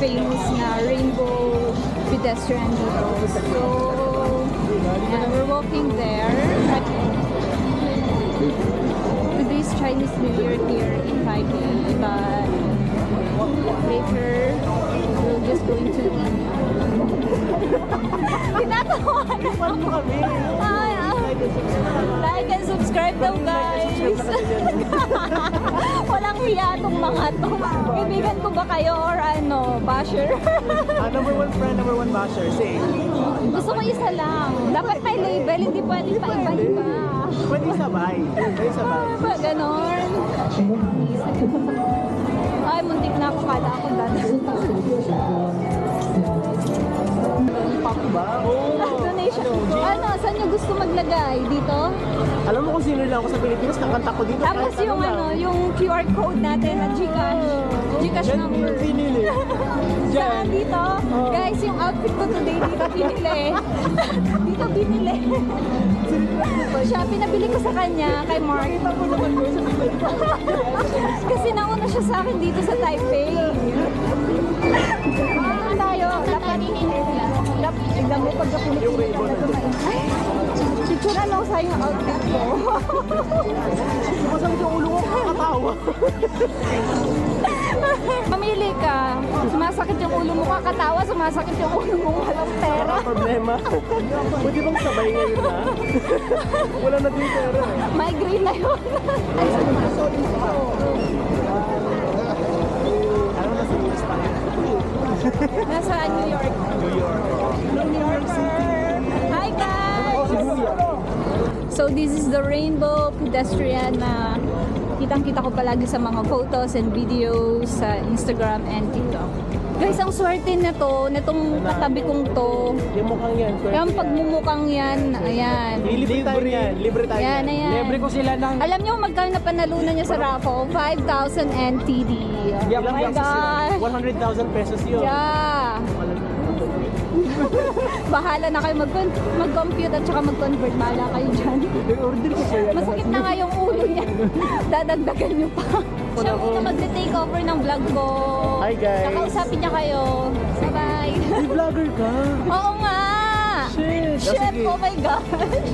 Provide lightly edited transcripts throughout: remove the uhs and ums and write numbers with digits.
famous na rainbow pedestrian dito. So, yeah, we're walking there. Today's Chinese New Year here in Taipei, but later we're just going to eat. Tinatawanan mo kami. Like and subscribe daw, guys. Walang hiya tong mga to. Kaibigan ko ba kayo or ano, basher? Number one friend, number one basher. Say. Gusto ko isa lang. Dapat may label, hindi pwede pa iba-iba. Pwede sabay. Pwede sabay. Ganon. Ay, muntik na ako. Kala ako dati. Papi ba? Oo. Donation. Ano, saan nyo gusto maglagay? Dito? Alam mo kung sino lang ako sa Pilipinas, kakanta ko dito. Tapos kahit yung lang. ano, yung QR code natin na Gcash. Gcash Yan, number. pinili. Saan dito? Guys, yung outfit ko today dito binili. Dito binili. Siya, pinabili ko sa kanya, kay Mark. Kasi nauna siya sa akin dito sa Taipei. Ano tayo? Dapat tignan mo pag ako Yung rainbow na dito. picture ano sa yung outfit ko. Masang yung ulo ko kakatawa. Mamili ka. Sumasakit yung ulo mo kakatawa, sumasakit yung ulo mo walang pera. Wala problema. Pwede bang sabay ngayon na? Wala na din pera. Migraine na yun. Ano na sa US tayo? Nasa New York. New York City. Hi guys! So this is the rainbow pedestrian na kitang-kita ko palagi sa mga photos and videos sa Instagram and TikTok. Guys, ang swerte na to, netong katabi kong to. Yung mukhang yan. Yung pagmumukang yan, ayan. Libre tayo yan. Libre tayo Ayan, yan. ayan. Libre ko sila ng... Alam niyo kung magkano na panalunan niya sa raffle? 5,000 NTD. Oh my gosh! 100,000 pesos yun. Yeah! Bahala na kayo mag-compute at saka mag-convert. Bahala kayo dyan. Order ko pa yan. Masakit na nga yung ulo niya. Dadagdagan niyo pa. Siya muna mag-take over ng vlog ko. Hi, guys. Nakausapin niya kayo. Bye-bye. Hey, vlogger ka. Oo nga! Shit. Shit! Sige. Oh my God!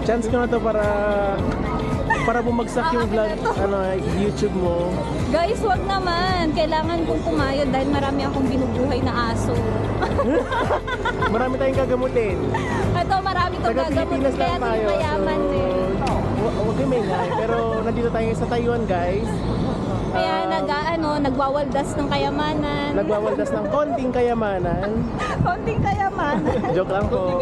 Chance ko na to para bumagsak yung vlog, YouTube mo. Guys, wag naman. Kailangan kong pumayod dahil marami akong binubuhay na aso. Marami tayong gagamutin. Ito, marami itong Taga gagamot. Pilipinas Kaya lang tayo. mayaman eh. Huwag kayo maingay. Pero nandito tayo sa Taiwan, guys. Kaya nagwawaldas ng kayamanan. Nagwawaldas ng konting kayamanan. Konting kayamanan. Joke lang po.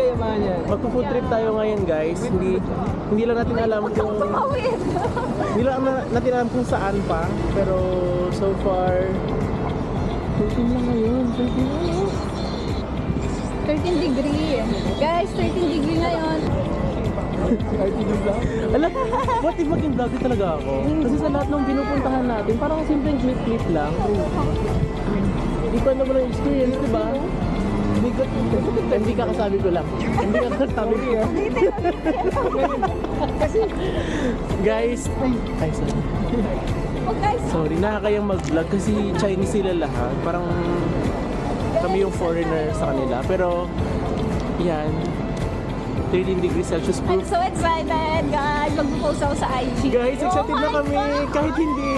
Magpo-food trip tayo ngayon, guys. Hindi lang natin alam kung Tumawid. hindi lang natin alam kung saan pa. Pero so far 13 lang ngayon. 13 degree. Guys, 13 degree ngayon. Alam, what if maging vlogger talaga ako? Kasi sa lahat ng pinupuntahan natin, parang simpleng clip lang. Hindi ko naman ang experience, di ba? Hindi ka kasabi ko lang. Hindi ka kasabi ko yan. Guys, ay sorry. Oh guys, Sorry, nakakayang mag-vlog kasi Chinese sila lahat. Parang kami yung foreigner sa kanila. Pero, yan. 13 degrees Celsius I'm proof. so excited, guys. Mag-post ako sa IG. Guys, excited Oh na my kami. God. Kahit hindi.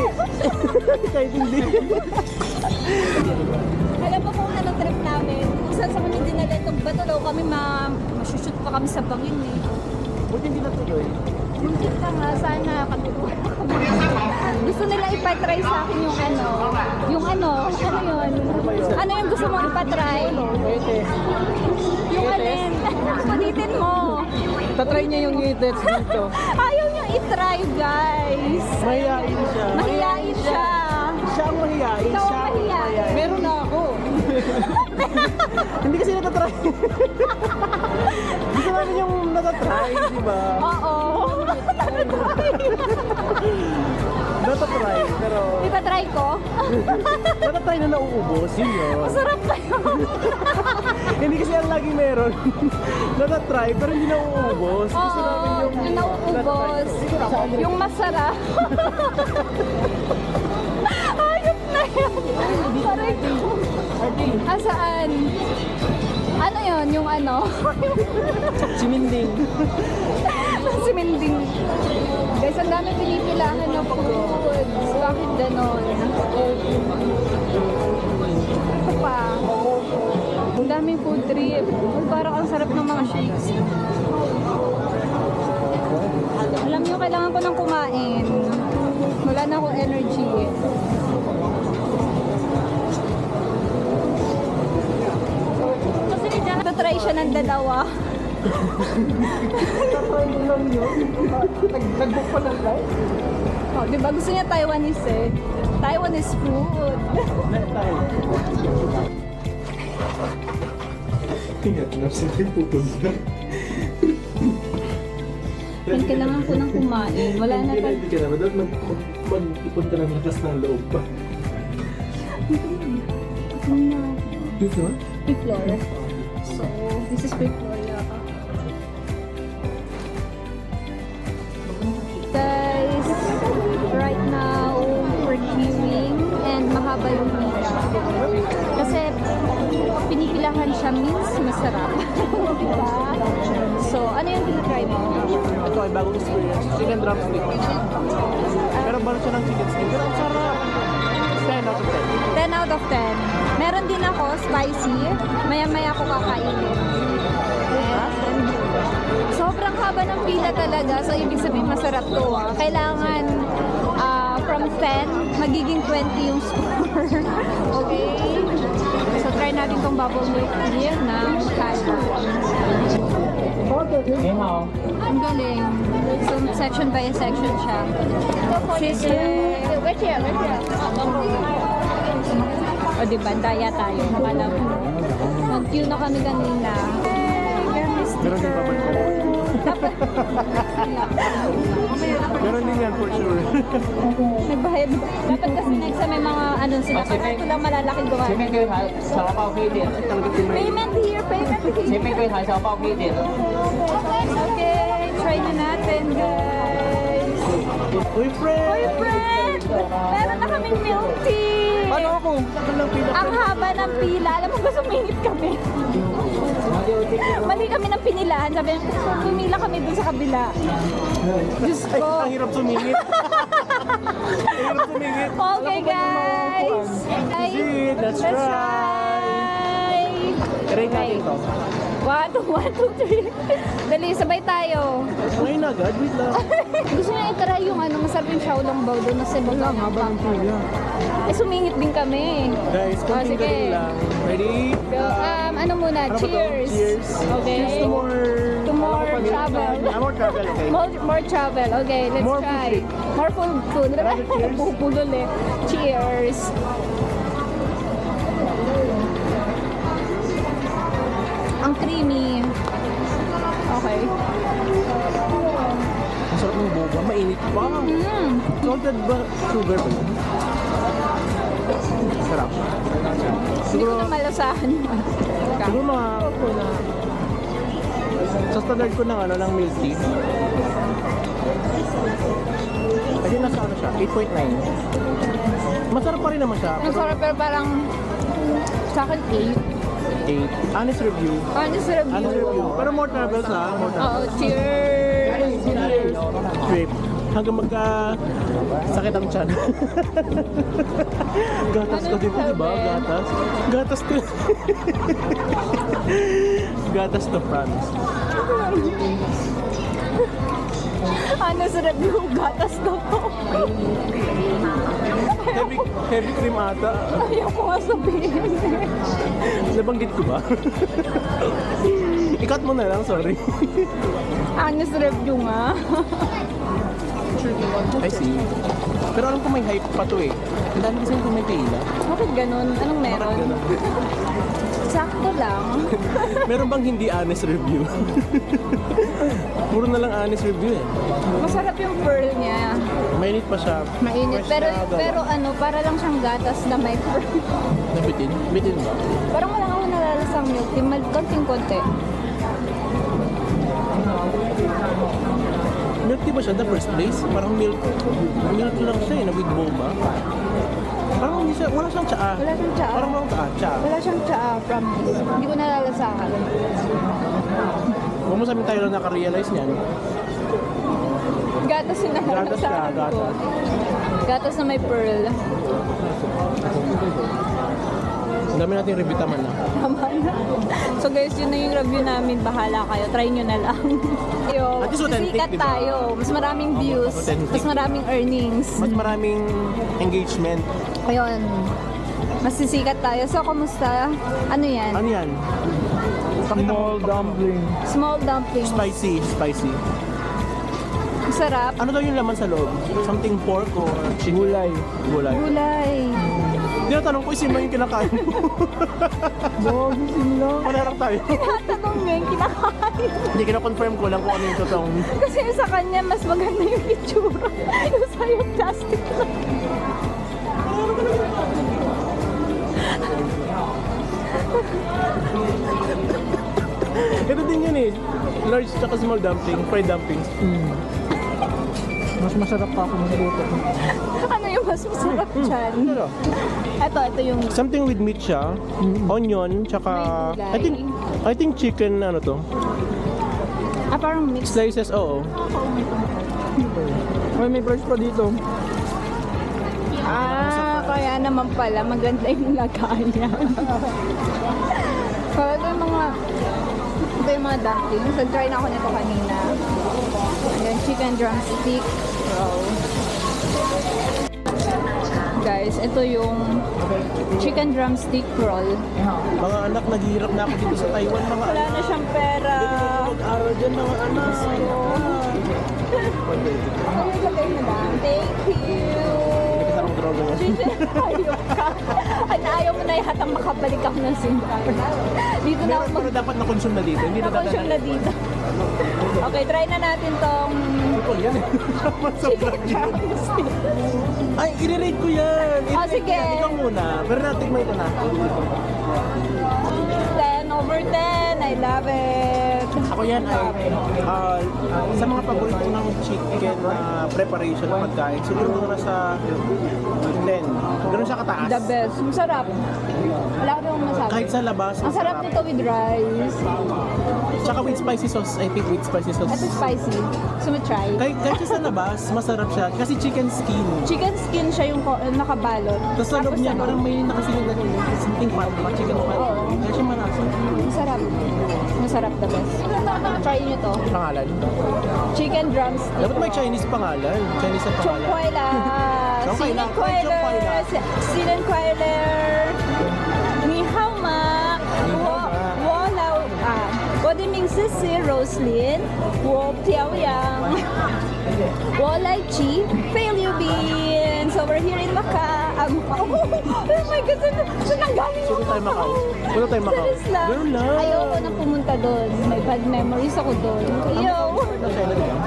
Kahit hindi. Alam mo kung anong trip namin? Kung saan sa kami dinala itong bato daw kami masushoot pa kami sa bangin eh. Buti hindi natuloy. Muntik ka nga, sana katulungan ako. Gusto nila ipatry sa akin yung ano yun? Ano yung gusto mong ipatry? Yung alin? Panitin mo. Tatry niya yung ngitets dito. Ayaw niya itry, guys. Mahihain siya. Mahiyain siya. Siya ang mahihain. Ikaw Siya ang ang mahiyain. Meron na ako. Hindi kasi natatry. Gusto namin yung natatry, di ba? Oo. Natatry, pero Ipatry ko? natatry na nauubos, yun yun. Masarap pa yun. Hindi kasi ang lagi meron. Natatry, pero hindi nauubos. Gusto namin Oo, yung nauubos. natatry. Yung masarap. Ayop na yan? Parang saan? Ano yun? Yung ano? Si Minding. Si Minding. Guys, ang dami pinipilahan na food. Bakit ganon? Ito pa. Ang daming food trip. Parang ang sarap ng mga shakes. Alam nyo, kailangan ko nang kumain. Wala na akong energy. Try siya ng dalawa. Nag-book pa ng flight? Oh, di ba gusto niya Taiwanese eh. Taiwanese food. Tingnan na sila yung pupunta. And kailangan ko nang kumain. Wala na pa. Hindi ka naman. Dapat mag-ipon ka ng lakas ng loob pa. Dito? Fifth floor. So, this is Victoria. Guys, right now, we're queuing and mahaba yung pila. Kasi pinipilahan siya means masarap. Diba? So, ano yung tinatry mo? Ito ay bagong experience. Chicken drumstick. Pero baro siya ng chicken stick. Pero ang sarap. 10 out of 10. 10 out of 10. Meron din ako, spicy. Maya-maya ko kakainin. And sobrang haba ng pila talaga. So, ibig sabihin masarap to. Kailangan from 10, magiging 20 yung score. Okay? So, try natin tong bubble milk beer na Kaya. Ang galing. So, section by section siya. Wait here. O, diba? Daya tayo. Akala mo. Mag-queue na kami kanina. Meron din papan ko. Dapat. Meron din yan for sure. Nagbayad. Dapat kasi next time may mga ano sila. Kasi ito lang malalaking gawa. 前面柜台小包可以点， Payment here. 前面柜台小包可以点。 Okay. Try na natin, guys. Uy, friend! Uy, friend! Meron na kaming milk tea. Paano ako? Tagal lang pila. Ang haba ng pila. Alam mo ba, sumingit kami. Mali kami ng pinilahan. Sabi, pumila kami dun sa kabila. Diyos Ay, ko. ang hirap sumingit. Ang hirap sumingit. Okay, guys. Proceed, let's try. Try natin to. 1, 2, 3. Dali, sabay tayo. Ngayon na agad, wait lang. Gusto niya i-try yung ano, masarap yung Xiaolongbao doon na Cebu. Wala, haba ng pila. Eh, sumingit din kami. Guys, konting sige. galing lang. Ready? So, ano muna, Ano ba to? cheers. Cheers. Okay. Cheers to more... To more travel. More travel, okay. More travel. Okay, let's More try. food. More food. Another cheers. Pupulol eh. Cheers. Ang creamy. Okay. Ang sarap ng boba, mainit pa. Salted ba? Sugar ba? Sarap. Hindi ko Siguro, na malasahan yun. siguro mga ako na sa standard ko ng ano, ng milk tea. Kasi nasa ano siya, 8.9. Masarap pa rin naman siya. Ang sarap pero parang sa akin 8. 8. Honest review. Honest review. Honest review. Pero more travels ha, more Oo, travels. cheers! Cheers! Trip. Hanggang magka sakit ang tiyan. Gatas ko dito, di ba? Gatas. Gatas to. Gatas to France. Honest review, gatas na to. Heavy cream ata. Ayaw ko nga sabihin. Nabanggit ko ba? I-cut mo na lang, sorry. Honest review nga. I see. Pero alam ko may hype pa to eh. Ang dami kasi kung may pila. Bakit ganun? Anong meron? Ganun. Sakto lang. Meron bang hindi honest review? Puro na lang honest review eh. Masarap yung pearl niya. Mainit pa siya. Mainit. Fresh Pero, na gawa. pero ano, para lang siyang gatas na may pearl. Nabitin? Bitin ba? Parang wala akong nalalasang milk tea. Konting-konti. Milk tea ba siya in the first place? Parang milk lang siya eh, na with boba. Parang hindi siya, wala siyang tsaa. Wala siyang tsaa. Parang walang tsaa. Wala siyang tsaa, promise. Hindi ko nalalasahan. Huwag mo sabihin tayo lang naka-realize niyan. Gatas yung Gatas siya, nalalasahan ko. gatas. Gatas na may pearl. Ang dami natin revitaman na. Tama na. So guys, yun na yung review namin. Bahala kayo. Try nyo na lang. At least authentic, Sikat diba? tayo. Mas maraming views. Authentic. Mas maraming earnings. Mas maraming engagement. Ayun. Mas sisikat tayo. So, kamusta? Ano yan? Ano yan? Small dumpling. Small dumplings. Spicy. Sarap. Ano daw yung laman sa loob? Something pork or chicken? Gulay. Gulay. Tinatanong ko sino yung kinakain mo. Bogisin lang. Panarang tayo. Tinatanong niya yung kinakain. Hindi kina-confirm ko lang kung ano yung totoong. Kasi sa kanya, mas maganda yung itsura. Yung sa'yo, plastic lang. Ito din yun eh. Large tsaka small dumpling, fried dumplings. Mas masarap pa ako magluto. Ano yung mas masarap dyan? Ano? Ito yung Something with meat siya, onion, tsaka May gulay. I think chicken ano to. parang mix. Slices, oo. May price pa dito. Kaya naman pala maganda yung lagayan. So, ito yung mga dumplings. Nag-try na ako nito kanina. Ayan, chicken drumstick roll. Guys, ito yung chicken drumstick roll. Mga anak, naghihirap na ako dito sa Taiwan. Mga Wala na siyang pera. mag-aral dyan, mga anak. Ano yung lagay mo lang? Thank you! Hindi ka sarang droga yan. Ayaw ka. Ay, ayaw mo na yatang makabalik ako ng simba. Dito na ako Meron pero dapat na-consume na dito. Hindi mag-consume na dito. Okay, try na natin tong People yan eh. Sa chicken drumstick. Ay, i-rate ko yan. I-rate sige. ko yan. Ikaw muna. Pero natikman ito na. 10 over 10. I love it. Ako yan ay sa mga paborito ng chicken preparation na pagkain, siguro mga nasa 10. Ganun siya kataas. The best. Masarap. Wala ko nang masabi. Kahit sa labas, Ang sarap nito with rice. Tsaka with spicy sauce, I think with spicy sauce. Ito spicy. So, try. Kahit siya sa labas, masarap siya. Kasi chicken skin. Chicken skin siya yung nakabalot. Tapos sa loob niya, parang may nakasilid na something pat, chicken pat. Oo. Kaya siya malasa. Masarap. Masarap the best. Try nyo to. Pangalan? Chicken drumstick. Dapat may Chinese pangalan. Chinese na Chung pangalan. Kwai La. Chung Kwai La. Sinan Kwai Chung Kwai La. La. Sinan Kwai La. Ni hao ma. Wo lao. Wo de ming si Roslyn. Wo Piao Yang. Wo Lai Chi. Fei Liu Bin. So we're here in Macau. Oh my God. Saan ang galing Punta tayo Macau. Punta tayo Macau. Serious lang? Ganun lang. Ayoko na pumunta doon. May bad memories ako doon. Yo! Ng China, di ba?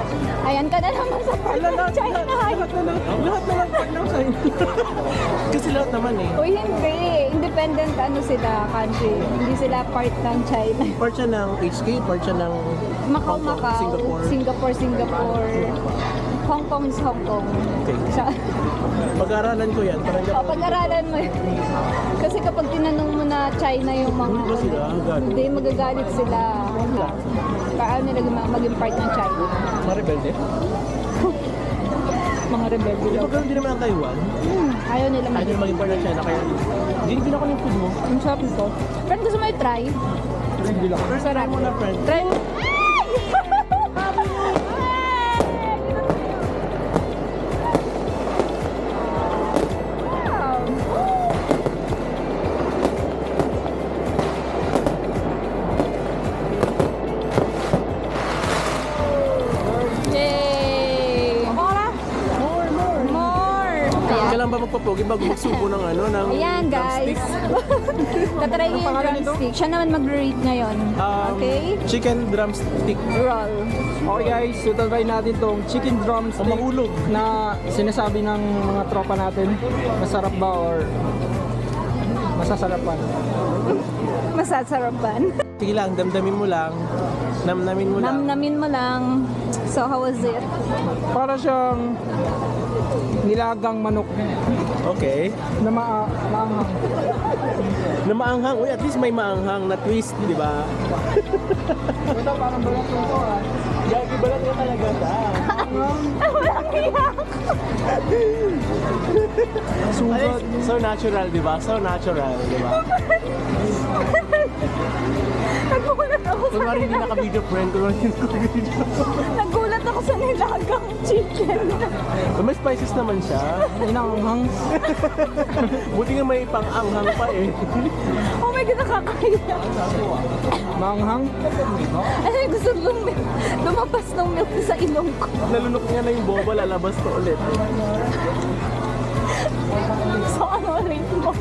Ayan ka na naman sa part ng China. Lahat na lang part ng China. Kasi lahat naman eh. Uy, hindi. Independent ano sila, country. Hindi sila part ng China. Part siya ng HK, part siya ng Macau, Hong Kong, Macau. Singapore. Singapore. Hong Kong is Hong Kong. Okay. Pag-aaralan ko yan. Parang Pag-aralan mo yun. Kasi kapag tinanong mo na China yung mga... Hindi ba sila? Galit. Hindi, magagalit sila. Paano nila maging part ng China? mga rebelde. Mga rebelde. Di ba ganun din naman ang Taiwan? Ayaw nila Ayaw nila maging part ng China, kaya hindi ako yung food mo. Ang sarap nito. Friend, gusto mo i-try? Hindi lang. First time mo na, friend. Try mo. Yay! More! Kailan ba magpapogi bago magsubo ng ano, ng Ayan guys. drumstick? Tatry yung drumstick. Siya naman mag-rate ngayon. Okay? Chicken drumstick. Roll. Okay guys, so try natin tong chicken drumstick O mahulog. na sinasabi ng mga tropa natin. Masarap ba or masasarapan? Masasarapan. Sige lang, damdamin mo lang. Namnamin mo lang. Namnamin mo lang. So, how was it? Para siyang nilagang manok Okay. na maanghang. Na maanghang. Uy, at least may maanghang na twist, di ba? Ito parang balat ko ito ah. Gagi, balat ka talaga ta. Walang iyak! So natural, di ba? So natural, di ba? Nagulat ako sa Kunwari hindi naka-video friend, kunwari hindi naka-video. Nagulat ako sa nilagang chicken. May spices naman siya. Inanghang. Buti nga may pang-anghang pa eh. Oh my God, nakakaya. Maanghang. Ay, gusto lumabas ng milk sa ilong ko. Nalunok niya na yung boba, lalabas to ulit. So, ano rate mo?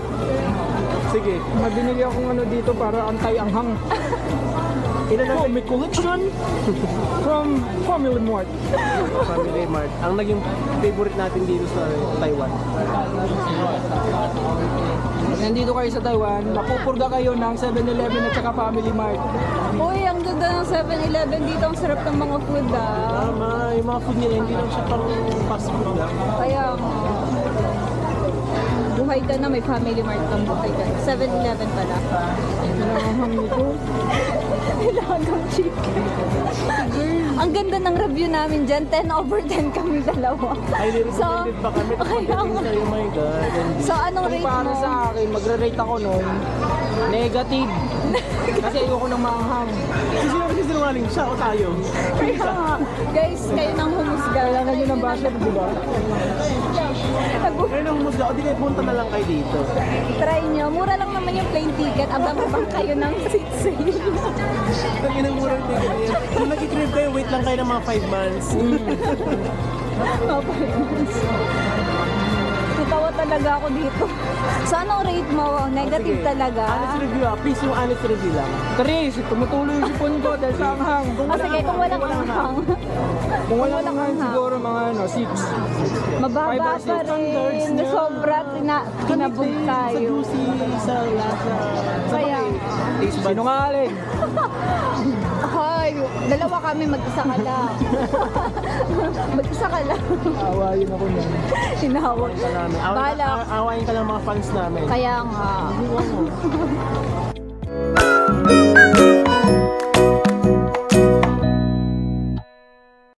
Sige. May binili akong ano dito para anti-anghang. Inanapin may collection. From Family Mart. Family Mart. Ang naging favorite natin dito sa Taiwan. Pag nandito kayo sa Taiwan, mapupurga kayo ng 7-Eleven at saka Family Mart. Uy, ang ganda ng 7-Eleven dito. Ang sarap ng mga food ah. Tama, yung mga food nila hindi lang siya pang fast food lang. Kaya, buhay ka na, may Family Mart kang buhay ka. 7-Eleven pala. Inanghang nito. Nilagang chicken. Ang ganda ng review namin dyan. 10 over 10 kami dalawa. Ay, recommended pa kami. Tapos kaya pagdating nga. sa'yo, my God. So, anong Kung rate para mo? sa akin, magre-rate ako nun, negative. Kasi ayoko ng maanghang. Kasi sino kasi sinungaling siya o tayo? Kaya nga. Guys, kayo nang humusga. Kailangan nyo ng basher, di ba? Ngayon ang musga, o di kayo punta na lang kayo dito. Try nyo. Mura lang naman yung plane ticket. Abang-abang kayo ng seat sale. Ang inang murang ticket yan. Kung nag-trip kayo, wait lang kayo ng mga 5 months. Natawa talaga ako dito. So, anong rate mo? Negative Sige. talaga. Honest review ah. Please yung honest review lang. Chris, tumutuloy yung sipon ko dahil sa anghang. O sige, kung walang anghang. Kung walang anghang, siguro mga 6. Mababa Five or pa six rin. Sobra, kinabog Sa tayo. juicy, sa lasa. Kaya, Taste buds. Sinungaling. ay, dalawa kami, mag-isa ka lang. Mag-isa ka lang. Awayin ako niyan. Tinawag. namin. Bahala. Awayin ka lang mga fans namin. Kaya nga.